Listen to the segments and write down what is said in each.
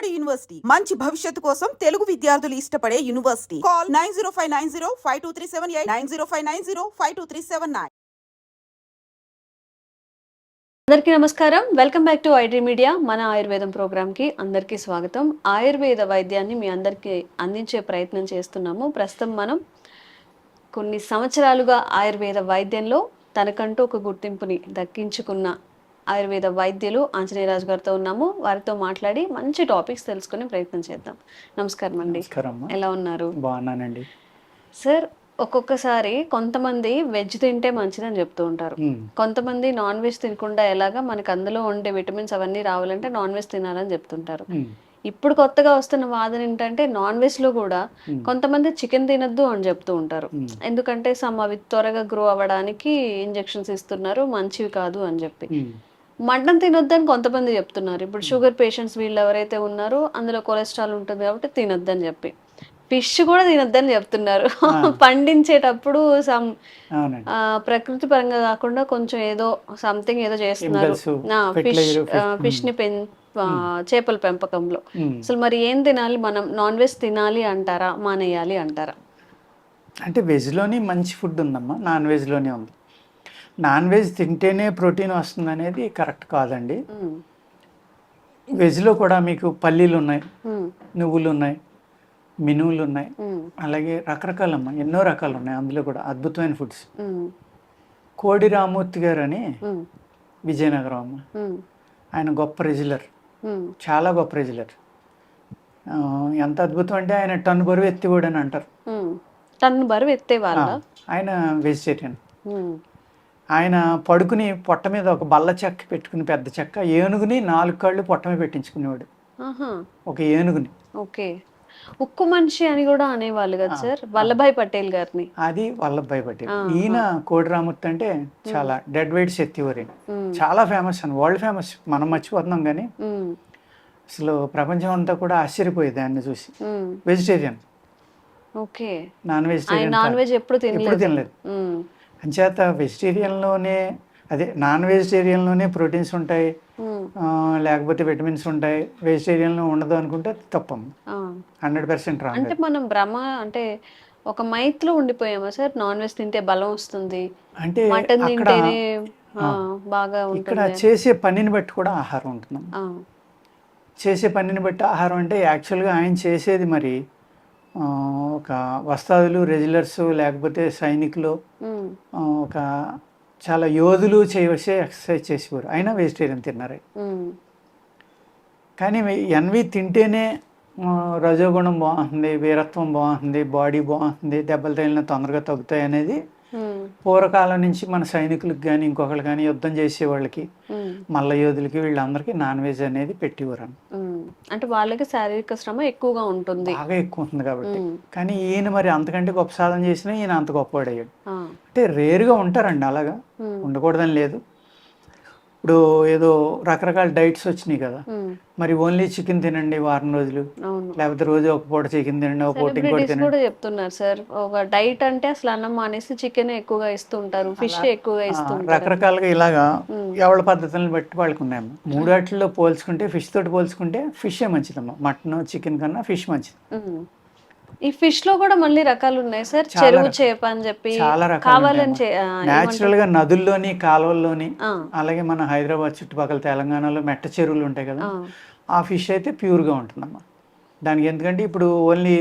బాలబడి యూనివర్సిటీ మంచి భవిష్యత్తు కోసం తెలుగు విద్యార్థులు ఇష్టపడే యూనివర్సిటీ. కాల్ 9059052378 9059052379. అందరికీ నమస్కారం. Welcome back to iDream media. మన ఆయుర్వేదం ప్రోగ్రామ్కి అందరికీ స్వాగతం. ఆయుర్వేద వైద్యాన్ని మీ అందరికీ అందించే ప్రయత్నం చేస్తున్నాము. ప్రస్తుతం మనం కొన్ని సంవత్సరాలుగా ఆయుర్వేద వైద్యంలో తనకంటూ ఒక గుర్తింపుని దక్కించుకున్న ఆయుర్వేద వైద్యులు ఆంజనేయరాజు గారితో ఉన్నాము. వారితో మాట్లాడి మంచి టాపిక్స్ తెలుసుకునే ప్రయత్నం చేద్దాం. నమస్కారం అండి. ఎలా ఉన్నారు? బాగున్నానండి సార్. ఒక్కొక్కసారి కొంతమంది వెజ్ తింటే మంచిదని చెప్తూ ఉంటారు, కొంతమంది నాన్ వెజ్ తినకుండా ఎలాగా మనకు అందులో ఉండే విటమిన్స్ అవన్నీ రావాలంటే నాన్ వెజ్ తినాలని చెప్తుంటారు. ఇప్పుడు కొత్తగా వస్తున్న వాదన ఏంటంటే నాన్ వెజ్ లో కూడా కొంతమంది చికెన్ తినద్దు అని చెప్తూ ఉంటారు. ఎందుకంటే అవి త్వరగా గ్రో అవ్వడానికి ఇంజెక్షన్స్ ఇస్తున్నారు, మంచివి కాదు అని చెప్పి. మటన్ తినొద్దని కొంతమంది చెప్తున్నారు. ఇప్పుడు షుగర్ పేషెంట్స్ వీళ్ళు ఎవరైతే ఉన్నారో అందులో కొలెస్ట్రాల్ ఉంటుంది కాబట్టి తినొద్దని చెప్పి. ఫిష్ కూడా తినొద్దని చెప్తున్నారు. పండించేటప్పుడు ప్రకృతి పరంగా కాకుండా కొంచెం ఏదో సంథింగ్ ఏదో చేస్తున్నారు ఫిష్ ని చేపల పెంపకంలో. అసలు మరి ఏం తినాలి? మనం నాన్ వెజ్ తినాలి అంటారా, మానేయాలి అంటారా? అంటే వెజ్లోని మంచి ఫుడ్ ఉందమ్మా, నాన్ వెజ్లోనే ఉంది. నాన్ వెజ్ తింటేనే ప్రోటీన్ వస్తుంది అనేది కరెక్ట్ కాదండి. వెజ్లో కూడా మీకు పల్లీలు ఉన్నాయి, నువ్వులు ఉన్నాయి, మినువులు ఉన్నాయి, అలాగే రకరకాలమ్మా ఎన్నో రకాలు ఉన్నాయి. అందులో కూడా అద్భుతమైన ఫుడ్స్. కోడి రామూర్తి గారు అని విజయనగరం అమ్మ, ఆయన గొప్ప రెజ్యులర్, చాలా గొప్ప రెజ్యులర్. ఎంత అద్భుతం అంటే ఆయన టన్ను బరువు ఎత్తివాడు అని అంటారు. టన్ను బరువు ఎత్తేవాళ్ళ? ఆయన వెజిటేరియన్. ఆయన పడుకుని పొట్ట మీద ఒక బల్ల చెక్క పెట్టుకుని, పెద్ద చెక్క, ఏనుగుని 4 కాళ్ళు పొట్ట మీద పెట్టించుకునేవాడు, ఒక ఏనుగుని. ఓకే. ఉక్కు మనిషి అని కూడా అనేవాళ్ళు కదా సార్, వల్లభాయ్ పటేల్ గారిని. అది వల్లభాయ్ పటేల్. ఈయన కోడి రామూర్తి అంటే చాలా డెడ్ వెయిట్స్ ఎత్తివారు, చాలా ఫేమస్ అని, వరల్డ్ ఫేమస్. మనం మర్చిపోతున్నాం కానీ అసలు ప్రపంచం అంతా కూడా ఆశ్చర్యపోయేది ఆయన్ని చూసి. Vegetarian, okay. నాన్ వెజ్ ఎప్పుడు తినలేదు. అంచేత వెజిటేరియన్లోనే, అదే నాన్ వెజిటేరియన్లోనే ప్రోటీన్స్ ఉంటాయి, లేకపోతే విటమిన్స్ ఉంటాయి, వెజిటేరియన్లో ఉండదు అనుకుంటే తప్పం. 100% రాంగ్. అంటే మనం అంటే ఒక మైత్లో ఉండిపోయామా సార్? నాన్ వెజ్ తింటే బలం వస్తుంది అంటే, మటన్ తింటేనే బాగా ఉంటుంది. ఇక్కడ చేసే పనిని బట్టి కూడా ఆహారం ఉంటుంది. చేసే పనిని బట్టి ఆహారం అంటే యాక్చువల్గా ఆయన చేసేది మరి ఒక వస్తాదులు, రెజ్యులర్స్, లేకపోతే సైనికులు, ఒక చాలా యోధులు చేయవలసే ఎక్సర్సైజ్ చేసేవారు. అయినా వెజిటేరియన్ తిన్నారు. కానీ ఎన్వి తింటేనే రజోగుణం బాగుంటుంది, వీరత్వం బాగుంటుంది, బాడీ బాగుంటుంది, దెబ్బలు తగిలిన తొందరగా తగ్గుతాయి అనేది పూర్వకాలం నుంచి మన సైనికులకు కానీ ఇంకొకరు కానీ యుద్ధం చేసే వాళ్ళకి, మల్ల యోధులకి, వీళ్ళందరికీ నాన్ వెజ్ అనేది పెట్టేవారు. అంటే వాళ్ళకి శారీరక శ్రమ ఎక్కువగా ఉంటుంది, బాగా ఎక్కువ ఉంటుంది కాబట్టి. కానీ ఈయన మరి అంతకంటే గొప్ప సాధన చేసినా ఈయన అంత గొప్పవాడయ్యాడు. అంటే రేరుగా ఉంటారండి, అలాగా ఉండకూడదని లేదు. ఇప్పుడు ఏదో రకరకాల డైట్స్ వచ్చినాయి కదా, మరి ఓన్లీ చికెన్ తినండి వారం రోజులు, లేకపోతే రోజు ఒక పూట చికెన్ తినండి, ఒక పూట ఇంకోటి తినండి చెప్తున్నారు సార్. ఒక డైట్ అంటే అసలు అన్నం మానేసి చికెన్ ఎక్కువగా ఇస్తుంటారు, ఫిష్ ఎక్కువగా ఇస్తుంటారు. రకరకాలుగా ఇలాగా ఎవరి పద్ధతులను బట్టి వాళ్ళకి ఉన్నాయమ్మా. 3 వాటిల్లో పోల్చుకుంటే, ఫిష్ తోటి పోల్చుకుంటే ఫిషే మంచిదమ్మా. మటన్, చికెన్ కన్నా ఫిష్ మంచిది. ఈ ఫిష్ లో కూడా మళ్ళీ రకాలు ఉన్నాయి సార్. చెరువు చేప అని చెప్పి చాలా రకాలు. న్యాచురల్ గా నదుల్లోని, కాలువల్లోని, అలాగే మన హైదరాబాద్ చుట్టుపక్కల తెలంగాణలో మెట్ట చెరువులు ఉంటాయి కదా, ఆ ఫిష్ అయితే ప్యూర్ గా ఉంటుందమ్మా. దానికి ఎందుకంటే ఇప్పుడు ఓన్లీ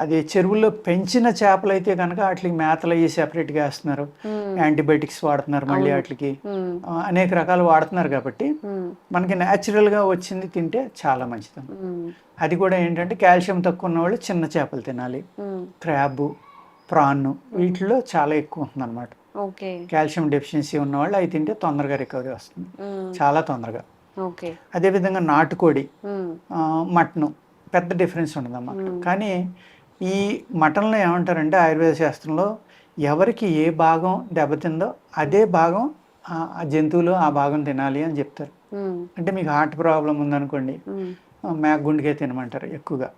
అది చెరువుల్లో పెంచిన చేపలు అయితే కనుక వాటికి మేతలు అయ్యి సెపరేట్గా వేస్తున్నారు, యాంటీబయాటిక్స్ వాడుతున్నారు, మళ్ళీ వాటికి అనేక రకాలు వాడుతున్నారు. కాబట్టి మనకి న్యాచురల్గా వచ్చింది తింటే చాలా మంచిది. అది కూడా ఏంటంటే కాల్షియం తక్కువ ఉన్న వాళ్ళు చిన్న చేపలు తినాలి. క్రాబ్, ప్రాన్ వీటిలో చాలా ఎక్కువ ఉంటుంది అనమాట. కాల్షియం డెఫిషియన్సీ ఉన్న వాళ్ళు అవి తింటే తొందరగా రికవరీ వస్తుంది, చాలా తొందరగా. అదేవిధంగా నాటుకోడి, మటన్ పెద్ద డిఫరెన్స్ ఉండదన్నమాట. కానీ ఈ మటన్లో ఏమంటారంటే ఆయుర్వేద శాస్త్రంలో ఎవరికి ఏ భాగం దెబ్బతిందో అదే భాగం ఆ జంతువులు ఆ భాగం తినాలి అని చెప్తారు. అంటే మీకు హార్ట్ ప్రాబ్లం ఉందనుకోండి, మేక గుండెకే తినమంటారు ఎక్కువగా.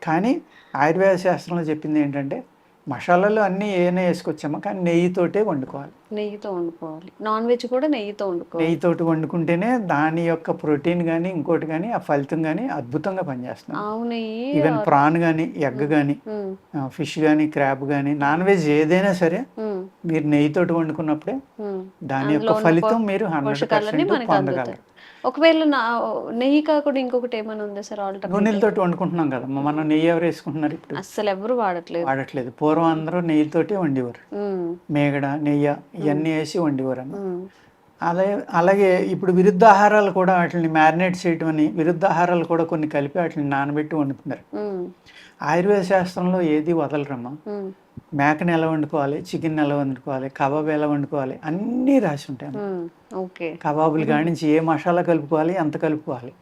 కానీ ఆయుర్వేద శాస్త్రంలో చెప్పింది ఏంటంటే మసాలాలు అన్నీ ఏమైనా వేసుకొచ్చామా, కానీ నెయ్యితోటే వండుకోవాలి. నెయ్యితో వండుకోవాలి. నాన్ వెజ్ కూడా నెయ్యితో వండుకోవాలి. నెయ్యితోటి వండుకుంటేనే దాని యొక్క ప్రోటీన్ కానీ ఇంకోటి కానీ ఆ ఫలితం కానీ అద్భుతంగా పనిచేస్తుంది. ఆవు నెయ్యి ఈవెన్ ప్రాన్ కానీ ఎగ్ కానీ ఫిష్ కానీ క్రాబ్ కానీ నాన్ వెజ్ ఏదైనా సరే మీరు నెయ్యితోటి వండుకున్నప్పుడే దాని యొక్క ఫలితం మీరు 100% మనకి పొందగలరు. అందుతాయి. ఒకవేళ నెయ్యి కాకుండా ఇంకొకటి ఏమైనా ఉందా సార్ ఆల్టర్నేటివ్? నూనెలతోటి వండుకుంటున్నాం కదా, మనం నెయ్యి ఎవరు వేసుకుంటున్నారు ఇప్పుడు? అస్సలు ఎవరు వాడట్లేదు. పూర్వం అందరూ నెయ్యితోటి వండేవారు. మేగడ, నెయ్యి ఇవన్నీ వేసి వండేవారు అన్న. అలాగే ఇప్పుడు విరుద్ధ ఆహారాలు కూడా వాటిని మ్యారినేట్ చేయటం అని విరుద్ధ ఆహారాలు కూడా కొన్ని కలిపి వాటిని నానబెట్టి వండుతున్నారు. ఆయుర్వేద శాస్త్రంలో ఏది వదలరమ్మా. మేకని ఎలా వండుకోవాలి, చికెన్ ఎలా వండుకోవాలి, కబాబ్ ఎలా వండుకోవాలి అన్నీ రాసి ఉంటాయి. కబాబులు కానించి ఏ మసాలా కలుపుకోవాలి, ఎంత కలుపుకోవాలి,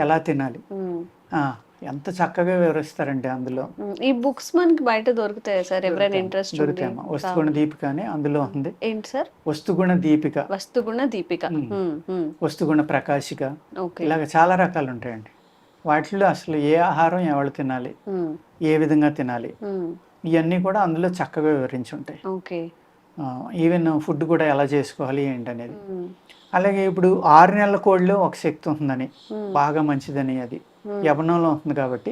ఎలా తినాలి, ఎంత చక్కగా వివరిస్తారంటే అందులో. ఈ బుక్స్ మనకి బయట దొరుకుతాయి సార్? ఎవరైనా ఇంట్రెస్ట్ దొరుకుతాయమ్మా. వస్తుగుణ దీపిక అని అందులో ఉంది. ఏంటి సార్? వస్తుగుణ దీపిక, వస్తుగుణ ప్రకాశిక, ఇలాగ చాలా రకాలు ఉంటాయండి. వాటిలో అసలు ఏ ఆహారం ఎవరు తినాలి, ఏ విధంగా తినాలి, ఇవన్నీ కూడా అందులో చక్కగా వివరించి ఉంటాయి. ఈవెన్ ఫుడ్ కూడా ఎలా చేసుకోవాలి ఏంటనేది. అలాగే ఇప్పుడు 6 నెలల కోడిలో ఒక శక్తి ఉంటుందని, బాగా మంచిదని, అది యవనంలో ఉంటుంది కాబట్టి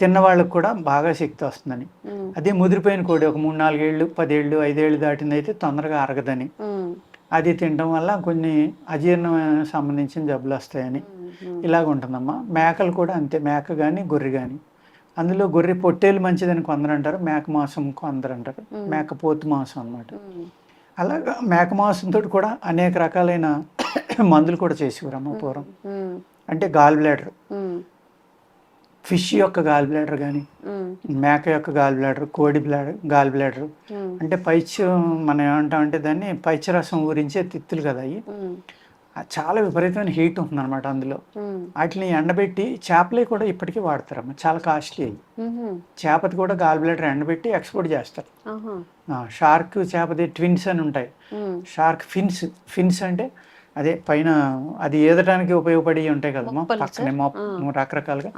తిన్న వాళ్ళకి కూడా బాగా శక్తి వస్తుందని. అదే ముదిరిపోయిన కోడి ఒక 3-4 ఏళ్ళు 10 ఏళ్ళు 5 ఏళ్ళు దాటింది అయితే తొందరగా అరగదని, అది తినడం వల్ల కొన్ని అజీర్ణం సంబంధించిన జబ్బులు వస్తాయని ఇలాగ ఉంటుందమ్మా. మేకలు కూడా అంతే. మేక కానీ గొర్రె కానీ, అందులో గొర్రె పొట్టేలు మంచిదని కొందరు అంటారు, మేక మాంసం కొందరు అంటారు, మేక పోతు మాంసం అన్నమాట. అలాగా మేక మాంసంతో కూడా అనేక రకాలైన మందులు కూడా చేసేవారమ్మ పూర్వం. అంటే గాల్ బ్లాడర్, ఫిష్ యొక్క గాల్ బ్లాడర్ కానీ, మేక యొక్క గాల్ బ్లాడర్, కోడి గాల్ బ్లాడర్ అంటే మనం ఏమంటామంటే దాన్ని పైచరసం ఊరించే తిత్తులు కదా అవి. చాలా విపరీతమైన హీట్ ఉంటుంది అనమాట అందులో. వాటిని ఎండబెట్టి చేపలే కూడా ఇప్పటికీ వాడతారమ్మ. చాలా కాస్ట్లీ అయ్యి. చేపది కూడా గాల్ బ్లాడర్ ఎండబెట్టి ఎక్స్పోర్ట్ చేస్తారు. షార్క్ చేపది ట్విన్స్ అని ఉంటాయి. షార్క్ ఫిన్స్ అంటే అదే పైన అది ఈదటానికి ఉపయోగపడి ఉంటాయి కదమ్మా, పక్కనే రకరకాలుగా.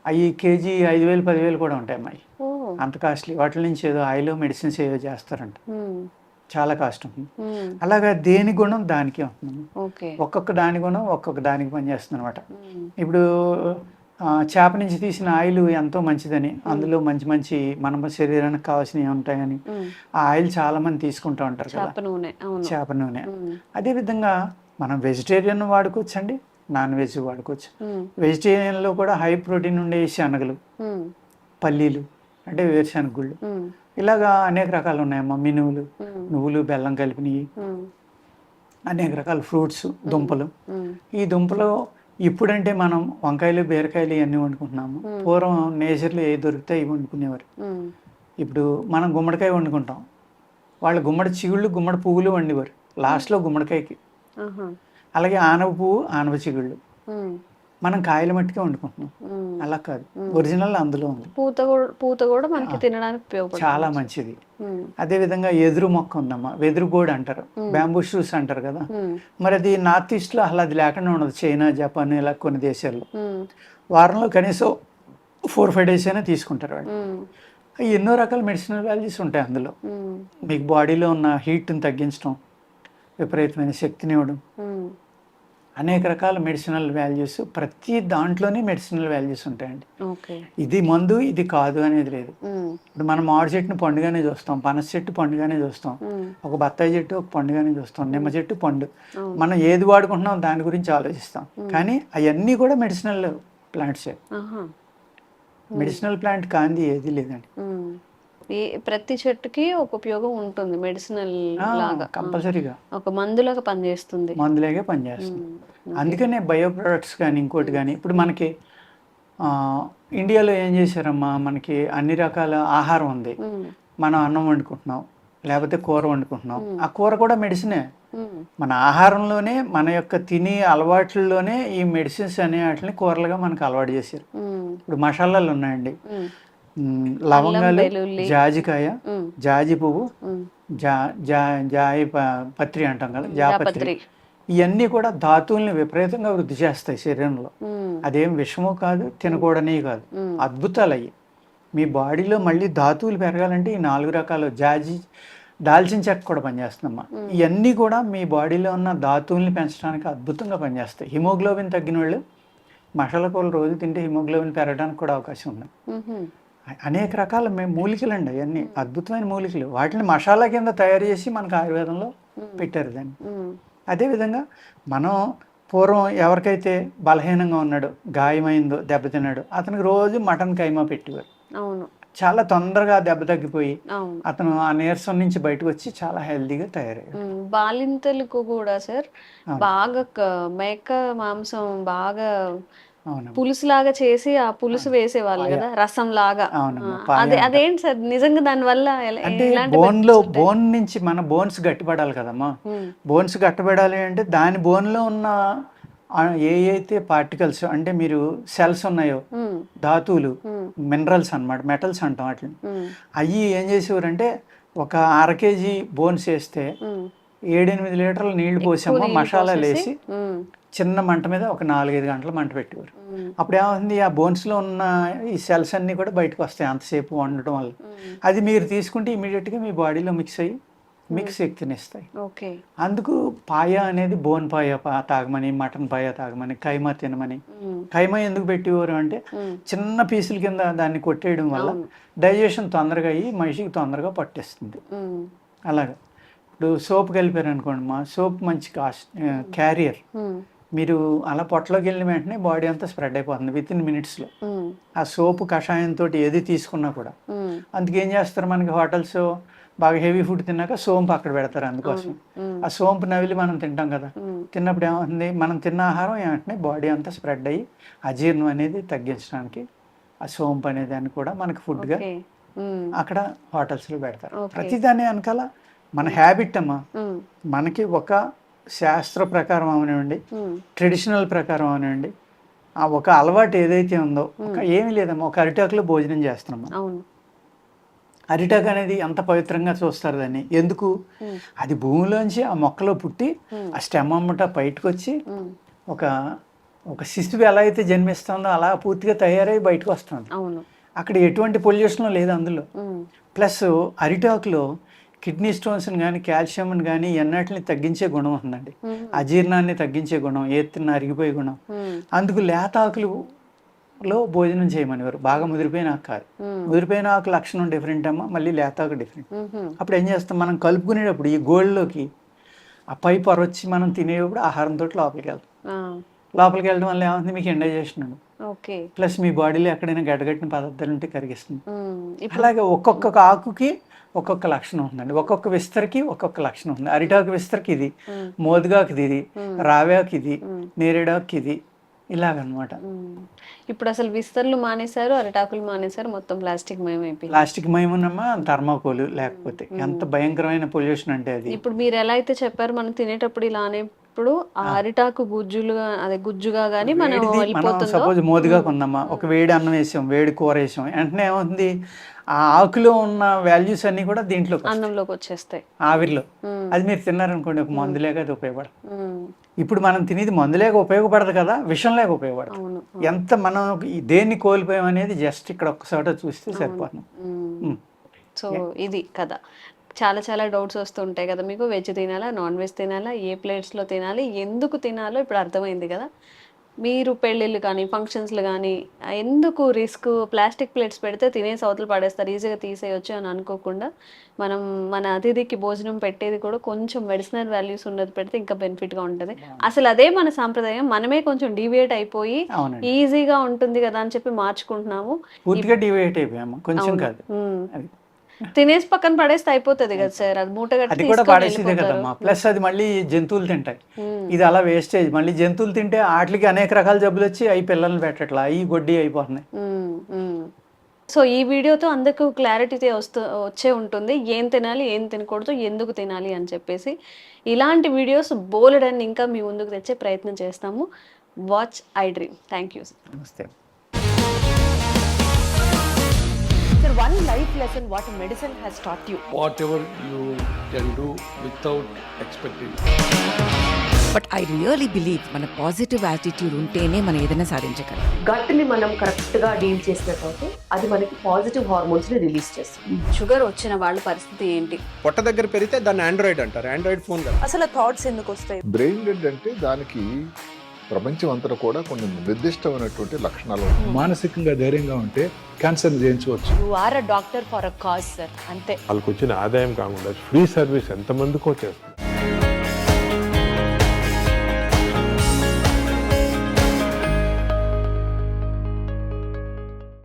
అవి కేజీ 5,000 10,000 కూడా ఉంటాయి అమ్మాయి. అంత కాస్ట్లీ. వాటి నుంచి ఏదో ఆయిల్ మెడిసిన్స్ ఏదో చేస్తారంట. చాలా కాస్ట్ ఉంటుంది. అలాగా దేని గుణం దానికి ఉంటుంది. ఒక్కొక్క దాని గుణం ఒక్కొక్క దానికి పనిచేస్తుంది అనమాట. ఇప్పుడు చేప నుంచి తీసిన ఆయిల్ ఎంతో మంచిదని, అందులో మంచి మంచి మన శరీరానికి కావాల్సినవి ఉంటాయని ఆ ఆయిల్ చాలా మంది తీసుకుంటూ ఉంటారు కదా, చేప నూనె. అదేవిధంగా మనం వెజిటేరియన్ వాడుకోవచ్చు అండి, నాన్ వెజ్ వాడుకోవచ్చు. వెజిటేరియన్లో కూడా హై ప్రోటీన్ ఉండే శనగలు, పల్లీలు అంటే వేరుశనగ గుళ్ళు, ఇలాగా అనేక రకాలు ఉన్నాయమ్మా. మినువులు, నువ్వులు, బెల్లం కలిపినవి, అనేక రకాల ఫ్రూట్స్, దుంపలు. ఈ దుంపలు ఇప్పుడంటే మనం వంకాయలు బీరకాయలు ఇవన్నీ వండుకుంటున్నాము. పూర్వం నేచర్లో ఏ దొరికితే ఇవి వండుకునేవారు. ఇప్పుడు మనం గుమ్మడికాయ వండుకుంటాం, వాళ్ళు గుమ్మడి చిగుళ్ళు గుమ్మడి పువ్వులు వండేవారు లాస్ట్లో గుమ్మడికాయకి. అలాగే ఆనవ పువ్వు ఆనవ చిగుళ్ళు, మనం కాయల మట్టికే వండుకుంటున్నాం. అలా కాదు, ఒరిజినల్ అందులో ఉంది. పూత కూడా మనకి తినడానికి ఉపయోగపడుతుంది, చాలా మంచిది. అదే విధంగా ఎదురు మొక్క ఉందమ్మా, వెదురు గోడు అంటారు, బ్యాంబూ షూస్ అంటారు కదా. మరి అది నార్త్ ఈస్ట్ లో అసలు అది లేకుండా ఉండదు. చైనా, జపాన్ ఇలా కొన్ని దేశాల్లో వారంలో కనీసం 4-5 days అయినా తీసుకుంటారు వాళ్ళు. ఎన్నో రకాల మెడిసినల్ వాల్యూస్ ఉంటాయి అందులో. మీకు బాడీలో ఉన్న హీట్ని తగ్గించడం, విపరీతమైన శక్తిని ఇవ్వడం, అనేక రకాల మెడిసినల్ వాల్యూస్. ప్రతి దాంట్లోనే మెడిసినల్ వాల్యూస్ ఉంటాయండి. ఇది మందు ఇది కాదు అనేది లేదు. ఇప్పుడు మనం మామిడి చెట్టుని పండుగానే చూస్తాం, పనస చెట్టు పండుగానే చూస్తాం, ఒక బత్తాయి చెట్టు ఒక పండుగానే చూస్తాం, నిమ్మ చెట్టు పండు. మనం ఏది వాడుకుంటున్నాం దాని గురించి ఆలోచిస్తాం. కానీ అవన్నీ కూడా మెడిసినల్ ప్లాంట్సే. మెడిసినల్ ప్లాంట్ కాంది ఏది లేదండి. ప్రతి చెట్టుకి ఒక ఉపయోగం ఉంటుంది, మెడిసినల్ లాగా కంపల్సరీగా ఒక మందులాగా పనిచేస్తుంది. మందులాగే పనిచేస్తుంది. అందుకనే బయో ప్రొడక్ట్స్ కానీ ఇంకోటి కానీ ఇప్పుడు మనకి ఇండియాలో ఏం చేశారమ్మా, మనకి అన్ని రకాల ఆహారం ఉంది. మనం అన్నం వండుకుంటున్నాం, లేకపోతే కూర వండుకుంటున్నాం. ఆ కూర కూడా మెడిసినే. మన ఆహారంలోనే, మన యొక్క తినే అలవాట్లలోనే ఈ మెడిసిన్స్ అనే వాటిని కూరలుగా మనకు అలవాటు చేశారు. ఇప్పుడు మసాలాలు ఉన్నాయండి, లవంగాలు, జాజికాయ, జాజి పువ్వు, జాయి పత్రి అంటాం కదా, జాపత్రి. ఇవన్నీ కూడా ధాతువుల్ని విపరీతంగా వృద్ధి చేస్తాయి శరీరంలో. అదేం విషము కాదు, తినకూడని కాదు, అద్భుతాలు అయ్యి. మీ బాడీలో మళ్ళీ ధాతువులు పెరగాలంటే ఈ 4 రకాలు దాల్చిన చెక్క కూడా పనిచేస్తుందమ్మా. ఇవన్నీ కూడా మీ బాడీలో ఉన్న ధాతువుల్ని పెంచడానికి అద్భుతంగా పనిచేస్తాయి. హిమోగ్లోబిన్ తగ్గిన వాళ్ళు మసాలా కూరలు రోజు తింటే హిమోగ్లోబిన్ పెరగడానికి కూడా అవకాశం ఉంది. అనేక రకాల మూలికలు అండి, అవన్నీ అద్భుతమైన మూలికలు. వాటిని మసాలా కింద తయారు చేసి మనకు ఆయుర్వేదంలో పెట్టారు దాన్ని. అదేవిధంగా మనం పూర్వం ఎవరికైతే బలహీనంగా ఉన్నాడో, గాయమైందో, దెబ్బతిన్నాడో అతనికి రోజు మటన్ కైమా పెట్టేవారు. అవును, చాలా తొందరగా దెబ్బ తగ్గిపోయి అతను ఆ నీరసం నుంచి బయటకు వచ్చి చాలా హెల్తీగా తయారయ్యాడు. బాలింతలకు కూడా సార్ బాగా మేక మాంసం బాగా పులుసు లాగా చేసి ఆ పులుసు వేసేవాళ్ళు కదా, రసం లాగా. అదేంటి సార్ నిజంగా దాని వల్ల అంటే బోన్ నుంచి మన బోన్స్ గట్టిపడాలి కదమ్మా. బోన్స్ గట్టిపడాలి అంటే దాని బోన్లో ఉన్న అయితే పార్టికల్స్ అంటే మీరు సెల్స్ ఉన్నాయో, ధాతువులు, మినరల్స్ అన్నమాట, మెటల్స్ అంటాం వాటిని. అవి ఏం చేసేవారంటే ఒక 1/2 kg బోన్స్ వేస్తే 7-8 లీటర్ల నీళ్లు పోసామో మసాలాలు వేసి చిన్న మంట మీద ఒక 4-5 గంటల మంట పెట్టేవారు. అప్పుడు ఏమవుతుంది, ఆ బోన్స్లో ఉన్న ఈ సెల్స్ అన్నీ కూడా బయటకు వస్తాయి అంతసేపు వండటం వల్ల. అది మీరు తీసుకుంటే ఇమీడియట్గా మీ బాడీలో మిక్స్ అయ్యి మీకు శక్తిని ఇస్తాయి. అందుకు పాయ అనేది బోన్ పాయ తాగమని, మటన్ పాయ తాగమని, కైమా తినమని. కైమా ఎందుకు పెట్టేవారు అంటే చిన్న పీసుల కింద దాన్ని కొట్టేయడం వల్ల డైజెషన్ తొందరగా అయ్యి మనిషికి తొందరగా పట్టేస్తుంది. అలాగా ఇప్పుడు సోప్ కలిపారు అనుకోండి, మా సోప్ మంచి క్యారియర్. మీరు అలా పొట్టలోకి వెళ్ళిన వెంటనే బాడీ అంతా స్ప్రెడ్ అయిపోతుంది విత్ ఇన్ మినిట్స్లో. ఆ సోపు కషాయంతో ఏది తీసుకున్నా కూడా. అందుకేం చేస్తారు, మనకి హోటల్స్ బాగా హెవీ ఫుడ్ తిన్నాక సోంపు అక్కడ పెడతారు. అందుకోసం ఆ సోంపు నవిలి మనం తింటాం కదా, తిన్నప్పుడు ఏమవుతుంది, మనం తిన్న ఆహారం ఏమంటే బాడీ అంతా స్ప్రెడ్ అయ్యి అజీర్ణం అనేది తగ్గించడానికి ఆ సోంపు అనే దాన్ని కూడా మనకి ఫుడ్గా అక్కడ హోటల్స్లో పెడతారు. ప్రతిదాన్ని వెనకాల మన హ్యాబిట్ అమ్మా. మనకి ఒక శాస్త్ర ప్రకారం అవనివ్వండి, ట్రెడిషనల్ ప్రకారం అవనివ్వండి, ఆ ఒక అలవాటు ఏదైతే ఉందో, ఏమీ లేదమ్మా, ఒక అరిటాకులో భోజనం చేస్తున్నామా. అరిటాకు అనేది ఎంత పవిత్రంగా చూస్తారు దాన్ని. ఎందుకు, అది భూమిలోంచి ఆ మొక్కలో పుట్టి ఆ స్టెమ్ అమ్మట బయటకు వచ్చి ఒక శిశువు ఎలా అయితే జన్మిస్తుందో అలా పూర్తిగా తయారై బయటకు వస్తుంది. అక్కడ ఎటువంటి పొల్యూషన్ లేదు అందులో. ప్లస్ అరిటాకులో కిడ్నీ స్టోన్స్ని కానీ, కాల్షియంని కానీ ఎన్నటిని తగ్గించే గుణం ఉందండి. అజీర్ణాన్ని తగ్గించే గుణం, ఏత్తిన అరిగిపోయే గుణం. అందుకు లేత ఆకులులో భోజనం చేయమనేవారు. బాగా ముదిరిపోయిన ఆకు కాదు. ముదిరిపోయిన ఆకు లక్షణం డిఫరెంట్ అమ్మా, మళ్ళీ లేత ఆకు డిఫరెంట్. అప్పుడు ఏం చేస్తాం, మనం కలుపుకునేటప్పుడు ఈ గోల్డ్లోకి ఆ పై పొర వచ్చి మనం తినేటప్పుడు ఆహారంతో లోపలికి వెళ్తాం. లోపలికి వెళ్ళడం వల్ల ఏమవుతుంది, మీకు ఇండైజెషన్ ఉంది. ప్లస్ మీ బాడీలో ఎక్కడైనా గడ్డగట్టిన పదార్థాలు ఉంటే కరిగిస్తుంది. అలాగే ఒక్కొక్క ఆకుకి ఒక్కొక్క లక్షణం ఉందండి. ఒక్కొక్క విస్తరికి ఒక్కొక్క లక్షణం ఉంది. అరిటాకు విస్తరికి ఇది, మోదుగాకు ఇది, రావాకు ఇది, నేరేడాకు ఇది, ఇలాగనమాట. ఇప్పుడు అసలు విస్తర్లు మానేశారు, అరిటాకులు మానేశారు, మొత్తం ప్లాస్టిక్ మయం అయిపోయింది. ప్లాస్టిక్ మయమునమ్మా, థర్మాకోల్ లేకపోతే ఎంత భయంకరమైన పొల్యూషన్ అంటే అది. ఇప్పుడు మీరు ఎలా అయితే చెప్పారు, మనం తినేటప్పుడు ఇలానే ఇప్పుడు ఆ అరిటాకు గుజ్జులుగా, అదే గుజ్జుగా గానీ మనం సపోజ్ మోదుగాకు ఉందమ్మా, ఒక వేడి అన్నం వేసాం, వేడి కూర వేసాం, వెంటనే ఏమవుతుంది, ఆ ఆకులో ఉన్న వాల్యూస్ అన్ని కూడా దీంట్లో అన్నంలోకి వచ్చేస్తాయి ఆవిరిలో. అది మీరు తిన్నారనుకోండి, ఒక మందు లేక అది ఉపయోగపడదు. ఇప్పుడు మనం తినేది మందు లేక ఉపయోగపడదు కదా, విషం లేక ఉపయోగపడదు. ఎంత మనం దేన్ని కోల్పోయాం అనేది జస్ట్ ఇక్కడ ఒక్కసారి చూస్తే సరిపోతుంది. సో ఇది కదా, చాలా చాలా డౌట్స్ వస్తుంటాయి కదా మీకు, వెజ్ తినాలా, నాన్ వెజ్ తినాలా, ఏ ప్లేట్స్లో తినాలి, ఎందుకు తినాలో ఇప్పుడు అర్థమైంది కదా. మీరు పెళ్ళిళ్ళు కానీ, ఫంక్షన్స్లు కానీ, ఎందుకు రిస్క్, ప్లాస్టిక్ ప్లేట్స్ పెడితే తినేసి అవతలు పడేస్తారు, ఈజీగా తీసేయొచ్చు అని అనుకోకుండా మనం మన అతిథికి భోజనం పెట్టేది కూడా కొంచెం మెడిసినల్ వాల్యూస్ ఉన్నది పెడితే ఇంకా బెనిఫిట్గా ఉంటుంది. అసలు అదే మన సాంప్రదాయం, మనమే కొంచెం డివియేట్ అయిపోయి ఈజీగా ఉంటుంది కదా అని చెప్పి మార్చుకుంటున్నాము. తినేసి పక్కన పడేస్తే అయిపోతుంది కదా సార్, అది మూట అది కూడా పడేసేదే కదమ్మా. ప్లస్ అది మళ్ళీ జంతువులు తింటాయి, ఇది అలా వేస్టేజ్. మళ్ళీ జంతువులు తింటే వాటికి అనేక రకాల జబ్బులు వచ్చి అవి పిల్లల్ని పెట్టట్లా, అవి గొడ్డి అయిపోతున్నాయి. సో ఈ వీడియోతో అందరికీ క్లారిటీ వచ్చే ఉంటుంది, ఏం తినాలి, ఏం తినకూడదు, ఎందుకు తినాలి అని చెప్పేసి. ఇలాంటి వీడియోస్ బోలెడన్ని ఇంకా మీ ముందుకు తెచ్చే ప్రయత్నం చేస్తాము. Watch I dream. Thank you. నమస్తే. One life lesson what medicine has taught you. Whatever you can do without expecting. But I really believe మన పాజిటివ్ యాటిట్యూడ్ ఉంటేనే మనం ఏదైనా సాధించగలం. గట్ ని మనం కరెక్ట్ గా డీల్ చేసినట్లయితే అది మనకి పాజిటివ్ హార్మోన్స్ ని రిలీజ్ చేస్తుంది. షుగర్ వచ్చిన వాళ్ళ పరిస్థితి ఏంటి? పొట్ట దగ్గర పెరిగితే దాన్ని ఆండ్రాయిడ్ అంటారు, ఆండ్రాయిడ్ ఫోన్ కదా. అసలు థాట్స్ ఎందుకు వస్తాయి? బ్రెయిన్ డెడ్ అంటే దానికి ప్రపంచం అంతా కూడా కొన్ని నిర్దిష్టమైనటువంటి లక్షణాలు ఉంటాయి. మానసికంగా ధైర్యంగా ఉంటే క్యాన్సర్ జయించవచ్చు. You are a doctor for a cause sir, అంతే. వాళ్ళకి వచ్చిన ఆదాయం కాకుండా ఫ్రీ సర్వీస్ ఎంతమందికో చేస్తుంది.